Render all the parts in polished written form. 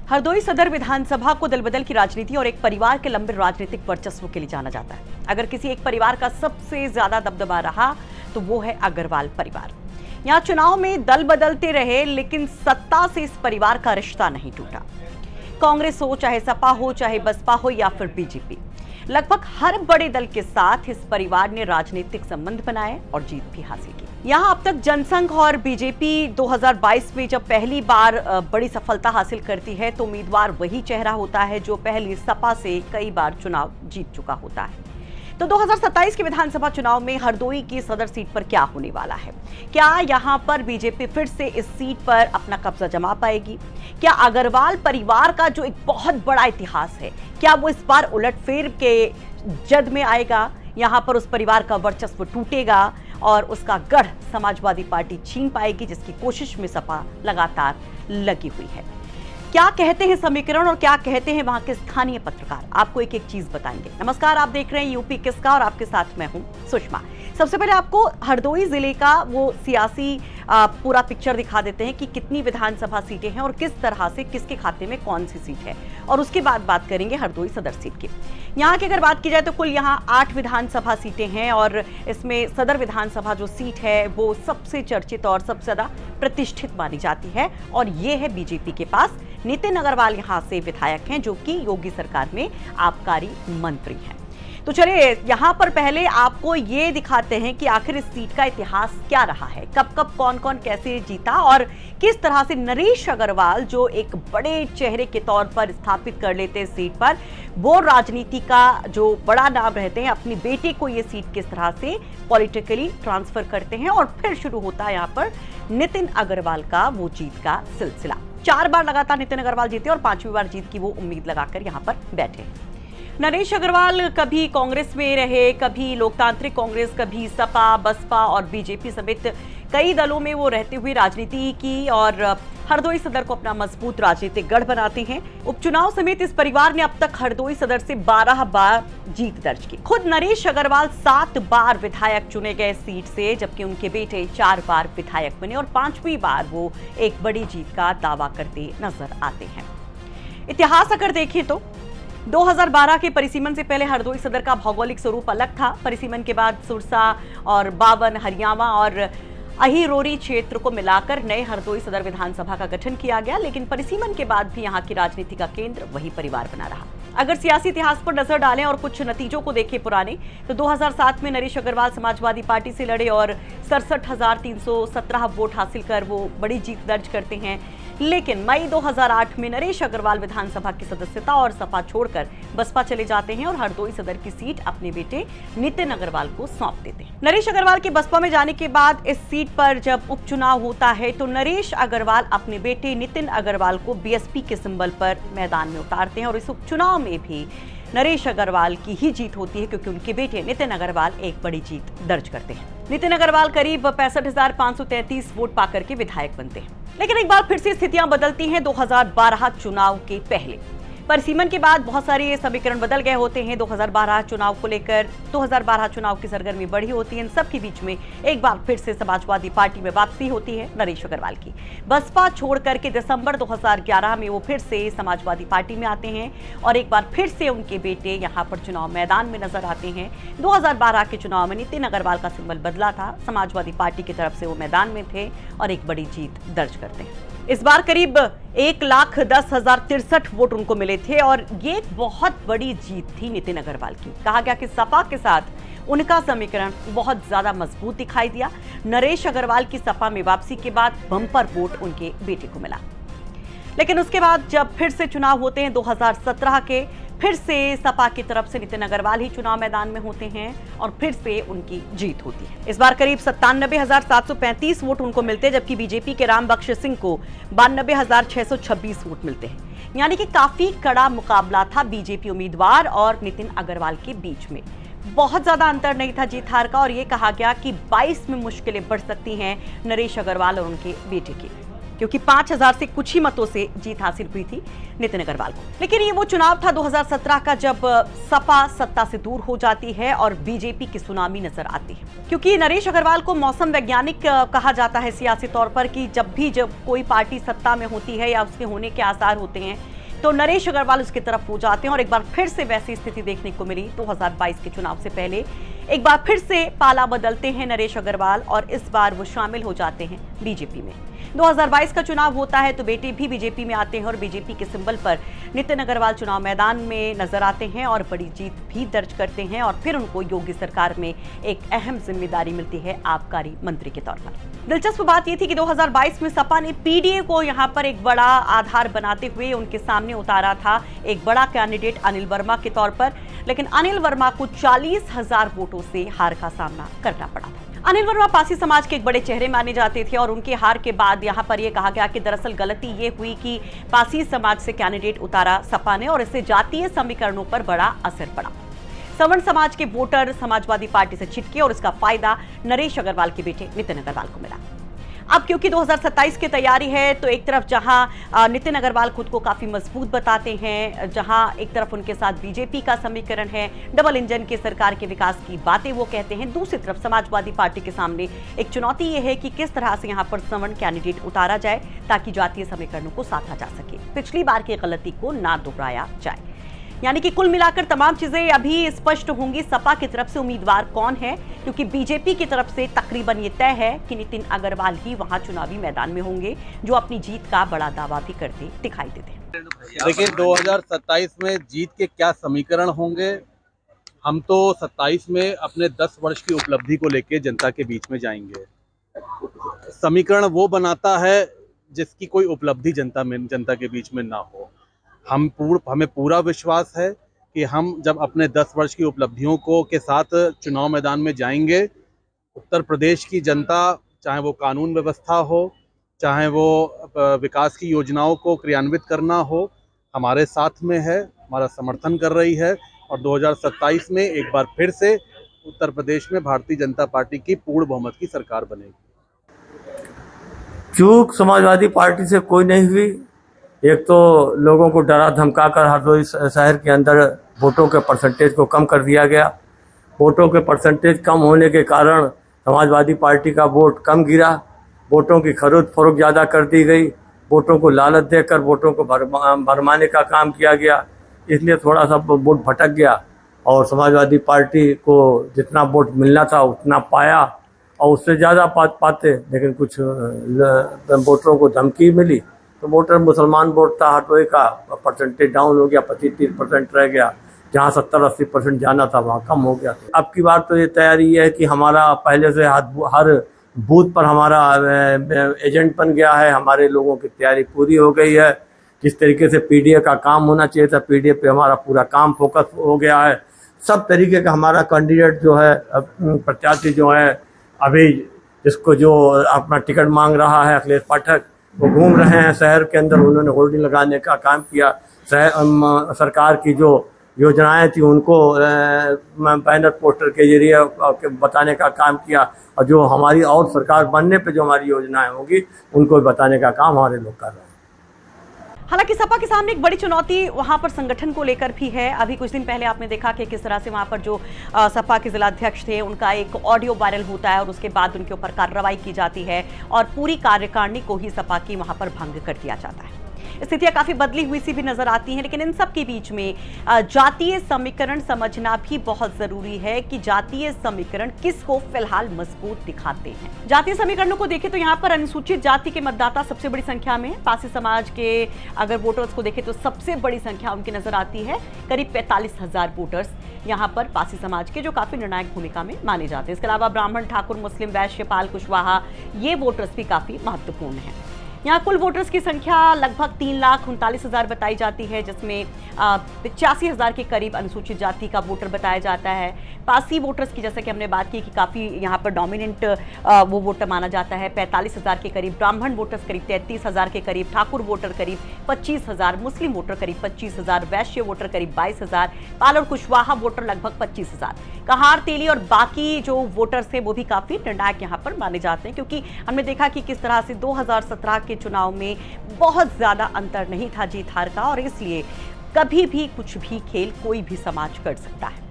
हरदोई सदर विधानसभा को दलबदल की राजनीति और एक परिवार के लंबे राजनीतिक वर्चस्व के लिए जाना जाता है। अगर किसी एक परिवार का सबसे ज्यादा दबदबा रहा तो वो है अग्रवाल परिवार। यहाँ चुनाव में दल बदलते रहे लेकिन सत्ता से इस परिवार का रिश्ता नहीं टूटा। कांग्रेस हो, चाहे सपा हो, चाहे बसपा हो या फिर बीजेपी, लगभग हर बड़े दल के साथ इस परिवार ने राजनीतिक संबंध बनाए और जीत भी हासिल की। यहाँ अब तक जनसंघ और बीजेपी 2022 में जब पहली बार बड़ी सफलता हासिल करती है तो उम्मीदवार वही चेहरा होता है जो पहली सपा से कई बार चुनाव जीत चुका होता है। तो 2027 के विधानसभा चुनाव में हरदोई की सदर सीट पर क्या होने वाला है? क्या यहाँ पर बीजेपी फिर से इस सीट पर अपना कब्जा जमा पाएगी? क्या अग्रवाल परिवार का जो एक बहुत बड़ा इतिहास है, क्या वो इस बार उलटफेर के जद में आएगा? यहाँ पर उस परिवार का वर्चस्व टूटेगा और उसका गढ़ समाजवादी पार्टी छीन पाएगी, जिसकी कोशिश में सपा लगातार लगी हुई है। क्या कहते हैं समीकरण और क्या कहते हैं वहां के स्थानीय पत्रकार, आपको एक एक चीज बताएंगे। नमस्कार, आप देख रहे हैं यूपी किसका और आपके साथ मैं हूं सुषमा। सबसे पहले आपको हरदोई जिले का वो सियासी पूरा पिक्चर दिखा देते हैं कि कितनी विधानसभा सीटें हैं और किस तरह से किसके खाते में कौन सी सीट है, और उसके बाद बात करेंगे हरदोई सदर सीट की। यहाँ की अगर बात की जाए तो कुल यहाँ 8 विधानसभा सीटें हैं और इसमें सदर विधानसभा जो सीट है वो सबसे चर्चित और सबसे ज्यादा प्रतिष्ठित मानी जाती है और ये है बीजेपी के पास। नितिन अग्रवाल यहाँ से विधायक हैं जो कि योगी सरकार में आबकारी मंत्री हैं। तो चलिए यहाँ पर पहले आपको ये दिखाते हैं कि आखिर इस सीट का इतिहास क्या रहा है, कब कब कौन कौन कैसे जीता और किस तरह से नरेश अग्रवाल जो एक बड़े चेहरे के तौर पर स्थापित कर लेते हैं सीट पर, वो राजनीति का जो बड़ा नाम रहते हैं, अपनी बेटे को ये सीट किस तरह से पॉलिटिकली ट्रांसफर करते हैं और फिर शुरू होता है यहाँ पर नितिन अग्रवाल का वो जीत का सिलसिला। 4 बार लगातार नितिन अग्रवाल जीते और 5वीं बार जीत की वो उम्मीद लगाकर यहाँ पर बैठे। नरेश अग्रवाल कभी कांग्रेस में रहे, कभी लोकतांत्रिक कांग्रेस, कभी सपा, बसपा और बीजेपी समेत कई दलों में वो रहते हुए राजनीति की और हरदोई सदर को अपना मजबूत राजनीतिक गढ़ बनाते हैं। उपचुनाव समेत इस परिवार ने अब तक हरदोई सदर से 12 बार जीत दर्ज की। खुद नरेश अग्रवाल 7 बार विधायक चुने गए सीट से, जबकि उनके बेटे 4 बार विधायक बने और 5वीं बार वो एक बड़ी जीत का दावा करते नजर आते हैं। इतिहास अगर देखें तो 2012 के परिसीमन से पहले हरदोई सदर का भौगोलिक स्वरूप अलग था। परिसीमन के बाद सुरसा और बावन, हरियावा और अहिरोरी क्षेत्र को मिलाकर नए हरदोई सदर विधानसभा का गठन किया गया, लेकिन परिसीमन के बाद भी यहाँ की राजनीति का केंद्र वही परिवार बना रहा। अगर सियासी इतिहास पर नजर डालें और कुछ नतीजों को देखें पुराने, तो 2007 में नरेश अग्रवाल समाजवादी पार्टी से लड़े और 67,317 वोट हासिल कर वो बड़ी जीत दर्ज करते हैं। लेकिन मई 2008 में नरेश अग्रवाल विधानसभा की सदस्यता और सपा छोड़कर बसपा चले जाते हैं और हरदोई सदर की सीट अपने बेटे नितिन अग्रवाल को सौंप देते हैं। नरेश अग्रवाल के बसपा में जाने के बाद इस सीट पर जब उपचुनाव होता है तो नरेश अग्रवाल अपने बेटे नितिन अग्रवाल को बीएसपी के सिंबल पर मैदान में उतारते हैं और इस उपचुनाव में भी नरेश अग्रवाल की ही जीत होती है क्योंकि उनके बेटे नितिन अग्रवाल एक बड़ी जीत दर्ज करते हैं। नितिन अग्रवाल करीब 65,533 वोट पाकर के विधायक बनते हैं। लेकिन एक बार फिर से स्थितियां बदलती हैं 2012 चुनाव के पहले। परिसीमन के बाद बहुत सारे समीकरण बदल गए होते हैं 2012 चुनाव को लेकर। 2012 चुनाव की सरगर्मी बढ़ी होती है। इन सब के बीच में एक बार फिर से समाजवादी पार्टी में वापसी होती है नरेश अग्रवाल की। बसपा छोड़ करके दिसंबर 2011 में वो फिर से समाजवादी पार्टी में आते हैं और एक बार फिर से उनके बेटे यहाँ पर चुनाव मैदान में नजर आते हैं। 2012 के चुनाव में नितिन अग्रवाल का सिंबल बदला था, समाजवादी पार्टी की तरफ से वो मैदान में थे और एक बड़ी जीत दर्ज करते हैं। इस बार करीब 1,10,063 वोट उनको मिले थे और ये एक बहुत बड़ी जीत थी नितिन अग्रवाल की। कहा गया कि सपा के साथ उनका समीकरण बहुत ज्यादा मजबूत दिखाई दिया। नरेश अग्रवाल की सपा में वापसी के बाद बम्पर वोट उनके बेटे को मिला। लेकिन उसके बाद जब फिर से चुनाव होते हैं 2017 के, फिर से सपा की तरफ से नितिन अग्रवाल ही चुनाव मैदान में होते हैं और फिर से उनकी जीत होती है। इस बार करीब 97,735 वोट उनको मिलते हैं, जबकि बीजेपी के राम बख्श सिंह को 92,626 वोट मिलते हैं। यानी कि काफी कड़ा मुकाबला था बीजेपी उम्मीदवार और नितिन अग्रवाल के बीच में। बहुत ज्यादा अंतर नहीं था जीत हार का और ये कहा गया कि 22 में मुश्किलें बढ़ सकती हैं नरेश अग्रवाल और उनके बेटे की, क्योंकि 5,000 से कुछ ही मतों से जीत हासिल हुई थी नितिन अग्रवाल को। लेकिन ये वो चुनाव था 2017 का जब सपा सत्ता से दूर हो जाती है और बीजेपी की सुनामी नजर आती है। क्योंकि नरेश अग्रवाल को मौसम वैज्ञानिक कहा जाता है सियासी तौर पर कि जब कोई पार्टी सत्ता में होती है या उसके होने के आसार होते हैं तो नरेश अग्रवाल उसकी तरफ हो जाते हैं और एक बार फिर से वैसी स्थिति देखने को मिली 2022 के चुनाव से पहले। एक बार फिर से पाला बदलते हैं नरेश अग्रवाल और इस बार वो शामिल हो जाते हैं बीजेपी में। 2022 का चुनाव होता है तो बेटे भी बीजेपी में आते हैं और बीजेपी के सिंबल पर नितिन अग्रवाल चुनाव मैदान में नजर आते हैं और बड़ी जीत भी दर्ज करते हैं और फिर उनको योगी सरकार में एक अहम जिम्मेदारी मिलती है आबकारी मंत्री के तौर पर। दिलचस्प बात यह थी कि 2022 में सपा ने पीडीए को यहां पर एक बड़ा आधार बनाते हुए उनके सामने उतारा था एक बड़ा कैंडिडेट अनिल वर्मा के तौर पर, लेकिन अनिल वर्मा को 40,000 वोटों से हार का सामना करना पड़ा था। अनिल वर्मा पासी समाज के एक बड़े चेहरे माने जाते थे और उनके हार के बाद यहां पर यह कहा गया कि दरअसल गलती ये हुई कि पासी समाज से कैंडिडेट उतारा सपा ने और इससे जातीय समीकरणों पर बड़ा असर पड़ा। सवर्ण समाज के वोटर समाजवादी पार्टी से छिटके और इसका फायदा नरेश अग्रवाल के बेटे नितिन अग्रवाल को मिला। अब क्योंकि 2027 की तैयारी है तो एक तरफ जहां नितिन अग्रवाल खुद को काफी मजबूत बताते हैं, जहां एक तरफ उनके साथ बीजेपी का समीकरण है, डबल इंजन की सरकार के विकास की बातें वो कहते हैं, दूसरी तरफ समाजवादी पार्टी के सामने एक चुनौती ये है कि किस तरह से यहां पर सवर्ण कैंडिडेट उतारा जाए ताकि जातीय समीकरणों को साधा जा सके, पिछली बार की गलती को ना दोहराया जाए। यानी कि कुल मिलाकर तमाम चीजें अभी स्पष्ट होंगी सपा की तरफ से उम्मीदवार कौन है, क्योंकि बीजेपी की तरफ से तकरीबन ये तय है कि नितिन अग्रवाल ही वहां चुनावी मैदान में होंगे जो अपनी जीत का बड़ा दावा भी करते दिखाई देते हैं। देखिए 2027 में जीत के क्या समीकरण होंगे, हम तो 27 में अपने 10 वर्ष की उपलब्धि को लेकर जनता के बीच में जाएंगे। समीकरण वो बनाता है जिसकी कोई उपलब्धि जनता के बीच में ना हो। हमें पूरा विश्वास है कि हम जब अपने 10 वर्ष की उपलब्धियों को के साथ चुनाव मैदान में जाएंगे, उत्तर प्रदेश की जनता, चाहे वो कानून व्यवस्था हो, चाहे वो विकास की योजनाओं को क्रियान्वित करना हो, हमारे साथ में है, हमारा समर्थन कर रही है और 2027 में एक बार फिर से उत्तर प्रदेश में भारतीय जनता पार्टी की पूर्ण बहुमत की सरकार बनेगी। चूक समाजवादी पार्टी से कोई नहीं हुई। एक तो लोगों को डरा धमका कर हरदोई शहर के अंदर वोटों के परसेंटेज को कम कर दिया गया। वोटों के परसेंटेज कम होने के कारण समाजवादी पार्टी का वोट कम गिरा, वोटों की खरीद फरोख्त ज़्यादा कर दी गई, वोटों को लालच देकर वोटों को भरमाने का काम किया गया, इसलिए थोड़ा सा वोट भटक गया और समाजवादी पार्टी को जितना वोट मिलना था उतना पाया और उससे ज़्यादा पाते, लेकिन कुछ वोटरों को धमकी मिली तो वोटर मुसलमान वोट था, हटोई का परसेंटेज डाउन हो गया, 25-30% रह गया, जहाँ 70-80% जाना था वहाँ कम हो गया। अब की बार तो ये तैयारी है कि हमारा पहले से हर बूथ पर हमारा एजेंट बन गया है, हमारे लोगों की तैयारी पूरी हो गई है। जिस तरीके से पीडीए का काम होना चाहिए था, पीडीए पे हमारा पूरा काम फोकस हो गया है। सब तरीके का हमारा कैंडिडेट जो है, प्रत्याशी जो है, अभी जिसको जो अपना टिकट मांग रहा है अखिलेश पाठक, वो घूम रहे हैं शहर के अंदर, उन्होंने होर्डिंग लगाने का काम किया। सरकार की जो योजनाएं थी उनको बैनर पोस्टर के जरिए बताने का काम किया और जो हमारी और सरकार बनने पे जो हमारी योजनाएं होंगी उनको बताने का काम हमारे लोग कर रहे हैं। हालांकि सपा के सामने एक बड़ी चुनौती वहां पर संगठन को लेकर भी है। अभी कुछ दिन पहले आपने देखा कि किस तरह से वहां पर जो सपा के जिलाध्यक्ष थे उनका एक ऑडियो वायरल होता है और उसके बाद उनके ऊपर कार्रवाई की जाती है और पूरी कार्यकारिणी को ही सपा की वहां पर भंग कर दिया जाता है। स्थितियां काफी बदली हुई सी भी नजर आती हैं, लेकिन इन सब के बीच में जातीय समीकरण समझना भी बहुत जरूरी है कि जातीय समीकरण किसको फिलहाल मजबूत दिखाते हैं। जातीय समीकरणों को देखें तो यहाँ पर अनुसूचित जाति के मतदाता सबसे बड़ी संख्या में, पासी समाज के अगर वोटर्स को देखें तो सबसे बड़ी संख्या उनकी नजर आती है, करीब 45,000 वोटर्स यहाँ पर पासी समाज के, जो काफी निर्णायक भूमिका में माने जाते हैं। इसके अलावा ब्राह्मण, ठाकुर, मुस्लिम, वैश्य, पाल, कुशवाहा, ये वोटर्स भी काफी महत्वपूर्ण हैं। यहाँ कुल वोटर्स की संख्या लगभग 3,39,000 बताई जाती है, जिसमें 85,000 के करीब अनुसूचित जाति का वोटर बताया जाता है। पासी वोटर्स की जैसे कि हमने बात की कि काफ़ी यहाँ पर डोमिनेंट वो वोटर माना जाता है। 45,000 के करीब ब्राह्मण वोटर्स, करीब 33,000 के करीब ठाकुर वोटर, करीब 25,000 मुस्लिम वोटर, करीब 25,000 वैश्य वोटर, करीब 22,000 पाल और कुशवाहा वोटर, लगभग 25,000 कहार, तेली और बाकी जो वोटर्स थे वो भी काफ़ी निर्णायक यहाँ पर माने जाते हैं, क्योंकि हमने देखा कि किस तरह से 2017 के चुनाव में बहुत ज्यादा अंतर नहीं था जीत हार का, और इसलिए कभी भी कुछ भी खेल कोई भी समाज कर सकता है।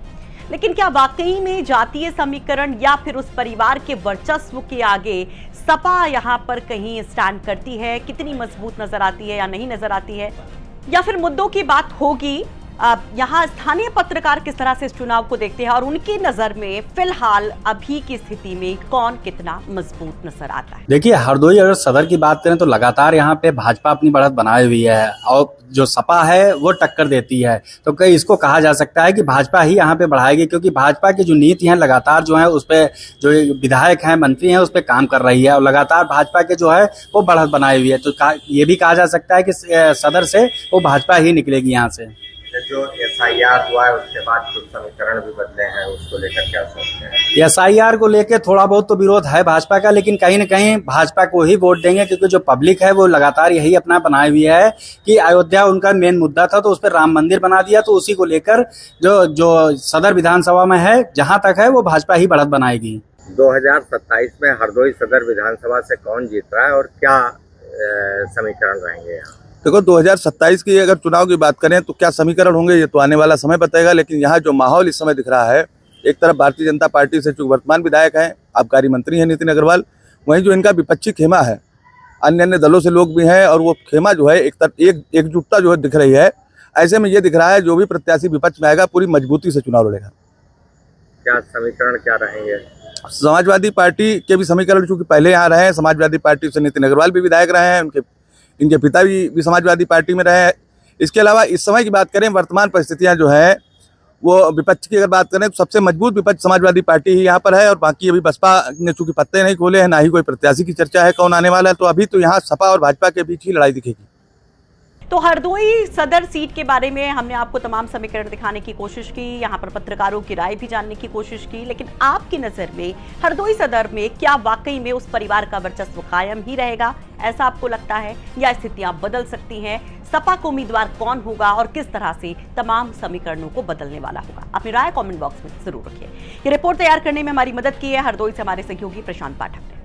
लेकिन क्या वाकई में जातीय समीकरण या फिर उस परिवार के वर्चस्व के आगे सपा यहां पर कहीं स्टैंड करती है, कितनी मजबूत नजर आती है या नहीं नजर आती है, या फिर मुद्दों की बात होगी। यहाँ स्थानीय पत्रकार किस तरह से इस चुनाव को देखते हैं और उनकी नजर में फिलहाल अभी की स्थिति में कौन कितना मजबूत नजर आता है। देखिए, हरदोई अगर सदर की बात करें तो लगातार यहाँ पे भाजपा अपनी बढ़त बनाए हुई है और जो सपा है वो टक्कर देती है। तो कई इसको कहा जा सकता है कि भाजपा ही यहाँ पे बढ़ाएगी, क्योंकि भाजपा की जो नीति है लगातार जो है उस पे जो विधायक हैं, मंत्री हैं, उस पर काम कर रही है और लगातार भाजपा के जो है वो बढ़त बनाई हुई है। तो ये भी कहा जा सकता है कि सदर से वो भाजपा ही निकलेगी यहाँ से। जो SIR हुआ है उसके बाद कुछ समीकरण भी बदले हैं, उसको लेकर क्या सोचते हैं? SIR को लेकर थोड़ा बहुत तो विरोध है भाजपा का, लेकिन कहीं न कहीं भाजपा को ही वोट देंगे, क्योंकि जो पब्लिक है वो लगातार यही अपना बनाए हुई है कि अयोध्या उनका मेन मुद्दा था, तो उस पर राम मंदिर बना दिया। तो उसी को लेकर जो सदर विधानसभा में है, जहां तक है वो भाजपा ही बढ़त बनाएगी। 2027 में हरदोई सदर विधानसभा से कौन जीत रहा है और क्या समीकरण रहेंगे यहाँ? देखो, 2027 की अगर चुनाव की बात करें तो क्या समीकरण होंगे ये तो आने वाला समय बताएगा। लेकिन यहाँ जो माहौल इस समय दिख रहा है, एक तरफ भारतीय जनता पार्टी से जो वर्तमान विधायक हैं, आबकारी मंत्री हैं नितिन अग्रवाल, वहीं जो इनका विपक्षी खेमा है, अन्य अन्य दलों से लोग भी हैं और वो खेमा जो है एकजुटता जो है दिख रही है। ऐसे में ये दिख रहा है जो भी प्रत्याशी विपक्ष में आएगा पूरी मजबूती से चुनाव लड़ेगा। क्या समीकरण क्या रहेंगे? समाजवादी पार्टी के भी समीकरण चूंकि पहले यहाँ रहे हैं, समाजवादी पार्टी से नितिन अग्रवाल भी विधायक रहे हैं, इनके पिता भी समाजवादी पार्टी में रहे हैं। इसके अलावा इस समय की बात करें, वर्तमान परिस्थितियां जो है वो विपक्ष की अगर बात करें तो सबसे मजबूत विपक्ष समाजवादी पार्टी ही यहाँ पर है। और बाकी अभी बसपा ने चूंकि पत्ते नहीं खोले हैं, ना ही कोई प्रत्याशी की चर्चा है कौन आने वाला है, तो अभी तो यहाँ सपा और भाजपा के बीच ही लड़ाई दिखेगी। तो हरदोई सदर सीट के बारे में हमने आपको तमाम समीकरण दिखाने की कोशिश की, यहाँ पर पत्रकारों की राय भी जानने की कोशिश की, लेकिन आपकी नजर में हरदोई सदर में क्या वाकई में उस परिवार का वर्चस्व कायम ही रहेगा, ऐसा आपको लगता है, या स्थितियां बदल सकती हैं? सपा को उम्मीदवार कौन होगा और किस तरह से तमाम समीकरणों को बदलने वाला होगा? अपनी राय कमेंट बॉक्स में जरूर रखिए। ये रिपोर्ट तैयार करने में हमारी मदद की है हरदोई से हमारे सहयोगी प्रशांत पाठक ने।